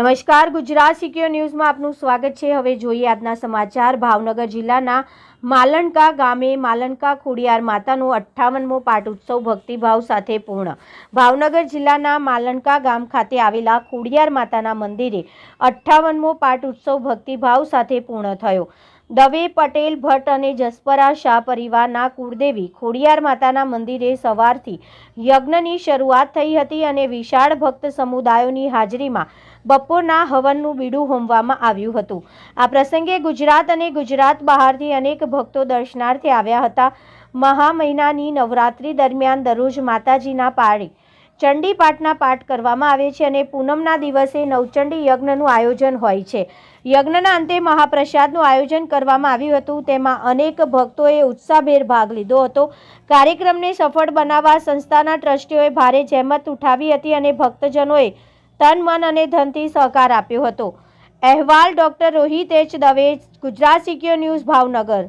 નમસ્કાર, ગુજરાત સિક્યોર ન્યૂઝમાં આપનું સ્વાગત છે। હવે જોઈએ આજના સમાચાર। ભાવનગર જિલ્લાના માલણકા ગામે માલણકા ખોડિયાર માતાનો 58મો પાટ ઉત્સવ ભક્તિભાવ સાથે પૂર્ણ। ભાવનગર જિલ્લાના માલણકા ગામ ખાતે આવેલા ખોડિયાર માતાના મંદિરે 58મો પાટ ઉત્સવ ભક્તિભાવ સાથે પૂર્ણ થયો। દવે પટેલ ભટ્ટ અને જસપરા શાહ પરિવારના કુળદેવી ખોડિયાર માતાના મંદિરે સવારથી યજ્ઞની શરૂઆત થઈ હતી અને વિશાળ ભક્ત સમુદાયોની હાજરીમાં બપોરના હવનનું બીડું હોમવામાં આવ્યું હતું। આ પ્રસંગે ગુજરાત અને ગુજરાત બહારથી અનેક ભક્તો દર્શનાર્થે આવ્યા હતા। મહા મહિનાની નવરાત્રી દરમિયાન દરરોજ માતાજીના પાળે ચંડી પાઠના પાઠ કરવામાં આવે છે અને પૂનમના દિવસે નવચંડી યજ્ઞનું આયોજન હોય છે। યજ્ઞના અંતે મહાપ્રસાદનું આયોજન કરવામાં આવ્યું હતું। તેમાં અનેક ભક્તોએ ઉત્સાહભેર ભાગ લીધો હતો। કાર્યક્રમને સફળ બનાવવા સંસ્થાના ટ્રસ્ટીઓએ ભારે જહેમત ઉઠાવી હતી અને ભક્તજનોએ તન મન અને ધનથી સહકાર આપ્યો હતો। અહેવાલ doctor Rohit H Dave, Gujarat secure news, Bhavnagar.